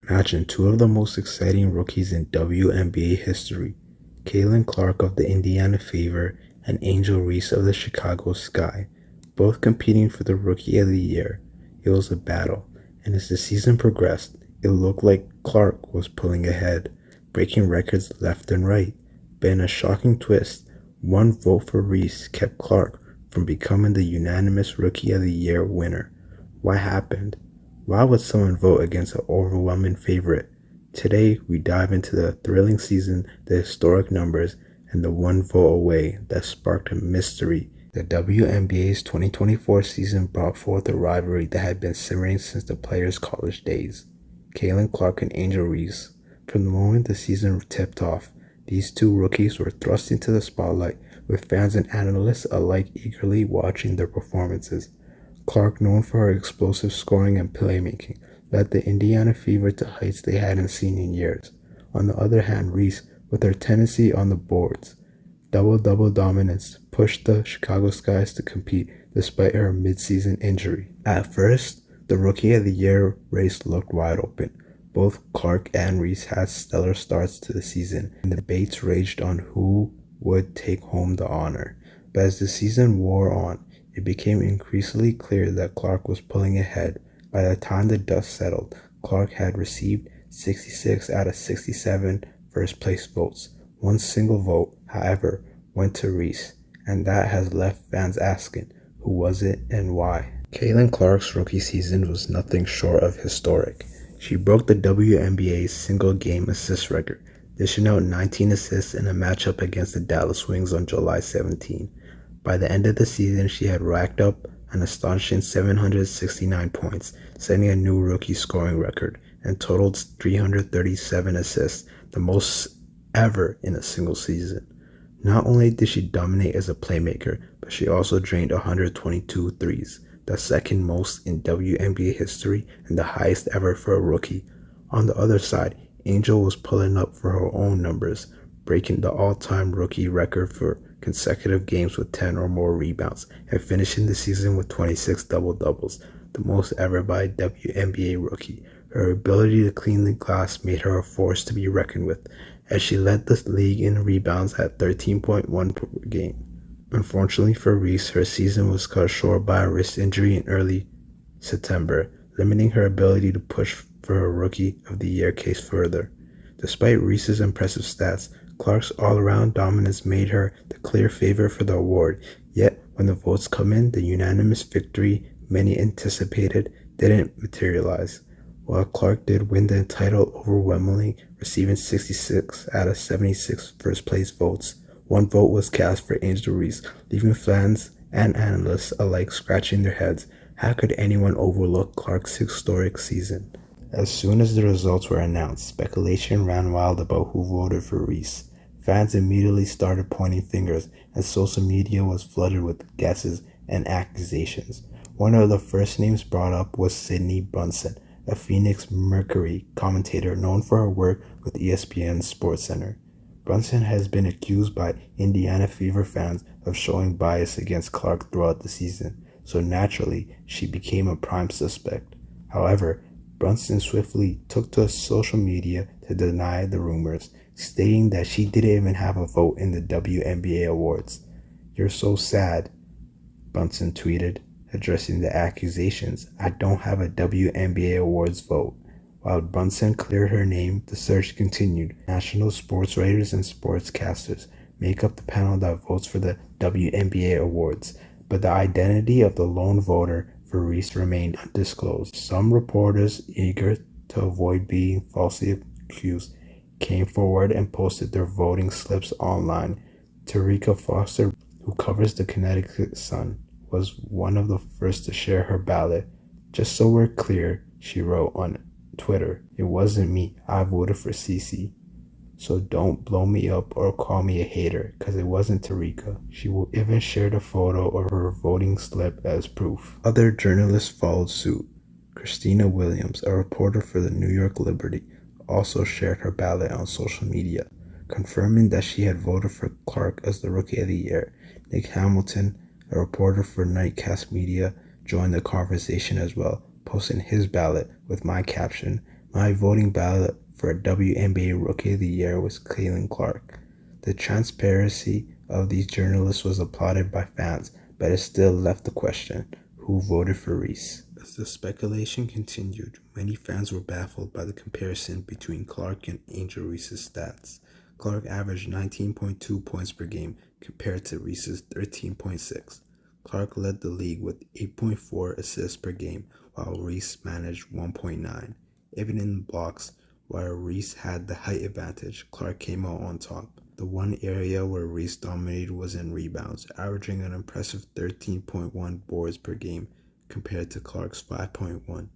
Imagine two of the most exciting rookies in WNBA history, Caitlin Clark of the Indiana Fever and Angel Reese of the Chicago Sky, both competing for the Rookie of the Year. It was a battle, and as the season progressed, it looked like Clark was pulling ahead, breaking records left and right. But in a shocking twist, one vote for Reese kept Clark from becoming the unanimous Rookie of the Year winner. What happened? Why would someone vote against an overwhelming favorite? Today, we dive into the thrilling season, the historic numbers, and the one vote away that sparked a mystery. The WNBA's 2024 season brought forth a rivalry that had been simmering since the players' college days. Caitlin Clark and Angel Reese. From the moment the season tipped off, these two rookies were thrust into the spotlight, with fans and analysts alike eagerly watching their performances. Clark, known for her explosive scoring and playmaking, led the Indiana Fever to heights they hadn't seen in years. On the other hand, Reese, with her tendency on the boards, double-double dominance, pushed the Chicago Skies to compete despite her mid-season injury. At first, the Rookie of the Year race looked wide open. Both Clark and Reese had stellar starts to the season, and debates raged on who would take home the honor. But as the season wore on, it became increasingly clear that Clark was pulling ahead. By the time the dust settled, Clark had received 66 out of 67 first-place votes. One single vote, however, went to Reese, and that has left fans asking, who was it and why? Caitlin Clark's rookie season was nothing short of historic. She broke the WNBA's single-game assist record, dishing out 19 assists in a matchup against the Dallas Wings on July 17. By the end of the season, she had racked up an astonishing 769 points, setting a new rookie scoring record, and totaled 337 assists, the most ever in a single season. Not only did she dominate as a playmaker, but she also drained 122 threes, the second most in WNBA history and the highest ever for a rookie. On the other side, Angel was pulling up for her own numbers, breaking the all-time rookie record for consecutive games with 10 or more rebounds, and finishing the season with 26 double-doubles, the most ever by a WNBA rookie. Her ability to clean the glass made her a force to be reckoned with, as she led the league in rebounds at 13.1 per game. Unfortunately for Reese, her season was cut short by a wrist injury in early September, limiting her ability to push for her Rookie of the Year case further. Despite Reese's impressive stats, Clark's all-around dominance made her the clear favorite for the award, yet when the votes come in, the unanimous victory many anticipated didn't materialize. While Clark did win the title overwhelmingly, receiving 66 out of 76 first-place votes, one vote was cast for Angel Reese, leaving fans and analysts alike scratching their heads. How could anyone overlook Clark's historic season? As soon as the results were announced, speculation ran wild about who voted for Reese. Fans immediately started pointing fingers, and social media was flooded with guesses and accusations. One of the first names brought up was Sydney Brunson, a Phoenix Mercury commentator known for her work with ESPN's SportsCenter. Brunson has been accused by Indiana Fever fans of showing bias against Clark throughout the season, so naturally she became a prime suspect. However, Brunson swiftly took to social media to deny the rumors, stating that she didn't even have a vote in the WNBA awards. "You're so sad," Brunson tweeted, addressing the accusations. "I don't have a WNBA awards vote." While Brunson cleared her name, the search continued. National sports writers and sportscasters make up the panel that votes for the WNBA awards, but the identity of the lone voter for Reese remained undisclosed. Some reporters, eager to avoid being falsely accused, came forward and posted their voting slips online. Tarika Foster, who covers the Connecticut Sun, was one of the first to share her ballot. "Just so we're clear," she wrote on Twitter, "it wasn't me. I voted for Cece. So don't blow me up or call me a hater, cause it wasn't Tarika." She will even share a photo of her voting slip as proof. Other journalists followed suit. Christina Williams, a reporter for the New York Liberty, also shared her ballot on social media, confirming that she had voted for Clark as the Rookie of the Year. Nick Hamilton, a reporter for Nightcast Media, joined the conversation as well, posting his ballot with my caption, My voting ballot for WNBA Rookie of the Year was Caitlin Clark. The transparency of these journalists was applauded by fans, but it still left the question, who voted for Reese? As the speculation continued, many fans were baffled by the comparison between Clark and Angel Reese's stats. Clark averaged 19.2 points per game compared to Reese's 13.6. Clark led the league with 8.4 assists per game, while Reese managed 1.9. Even in blocks, while Reese had the height advantage, Clark came out on top. The one area where Reese dominated was in rebounds, averaging an impressive 13.1 boards per game compared to Clark's 5.1.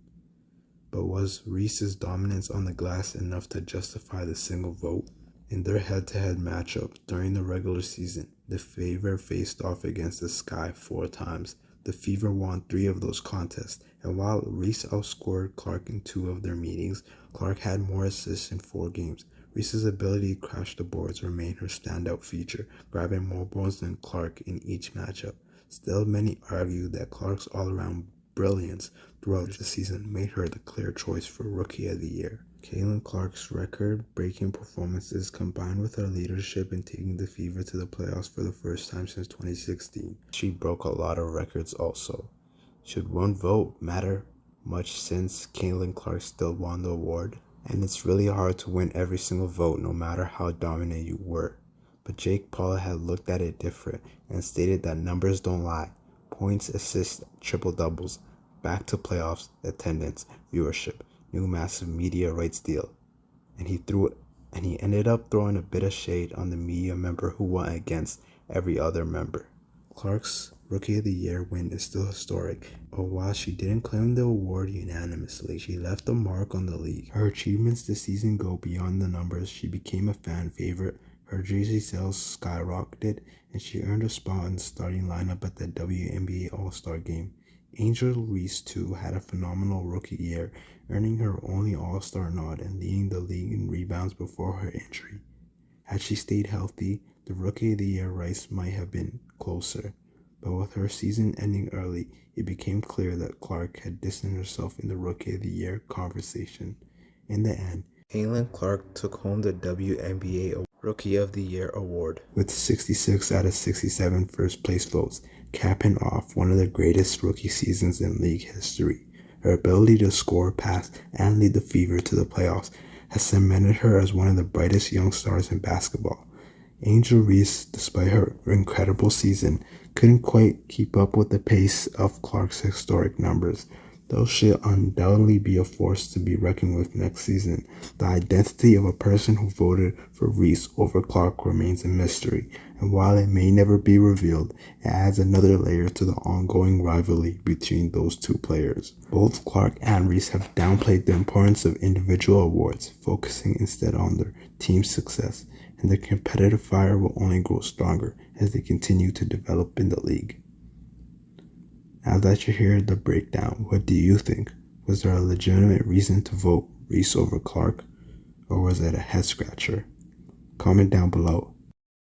But was Reese's dominance on the glass enough to justify the single vote? In their head-to-head matchup during the regular season, the Fever faced off against the Sky 4 times. The Fever won 3 of those contests, and while Reese outscored Clark in 2 of their meetings, Clark had more assists in 4 games. Reese's ability to crash the boards remained her standout feature, grabbing more boards than Clark in each matchup. Still, many argue that Clark's all-around brilliance throughout the season made her the clear choice for Rookie of the Year. Caitlin Clark's record-breaking performances combined with her leadership in taking the Fever to the playoffs for the first time since 2016. She broke a lot of records also. Should one vote matter much since Caitlin Clark still won the award? And it's really hard to win every single vote no matter how dominant you were. But Jake Paul had looked at it different and stated that numbers don't lie. Points, assists, triple-doubles, back to playoffs, attendance, viewership, new massive media rights deal. And he ended up throwing a bit of shade on the media member who went against every other member. Clark's Rookie of the Year win is still historic, but while she didn't claim the award unanimously, she left a mark on the league. Her achievements this season go beyond the numbers. She became a fan favorite, her jersey sales skyrocketed, and she earned a spot in the starting lineup at the WNBA All-Star Game. Angel Reese, too, had a phenomenal rookie year, earning her only All-Star nod and leading the league in rebounds before her injury. Had she stayed healthy, the Rookie of the Year race might have been closer, but with her season ending early, it became clear that Clark had distanced herself in the Rookie of the Year conversation. In the end, Caitlin Clark took home the WNBA Rookie of the Year award with 66 out of 67 first-place votes, capping off one of the greatest rookie seasons in league history. Her ability to score, pass, and lead the Fever to the playoffs has cemented her as one of the brightest young stars in basketball. Angel Reese, despite her incredible season, couldn't quite keep up with the pace of Clark's historic numbers. Though she'll undoubtedly be a force to be reckoned with next season, the identity of a person who voted for Reese over Clark remains a mystery, and while it may never be revealed, it adds another layer to the ongoing rivalry between those two players. Both Clark and Reese have downplayed the importance of individual awards, focusing instead on their team's success, and the competitive fire will only grow stronger as they continue to develop in the league. Now that you hear the breakdown, what do you think? Was there a legitimate reason to vote Reese over Clark, or was it a head scratcher? Comment down below.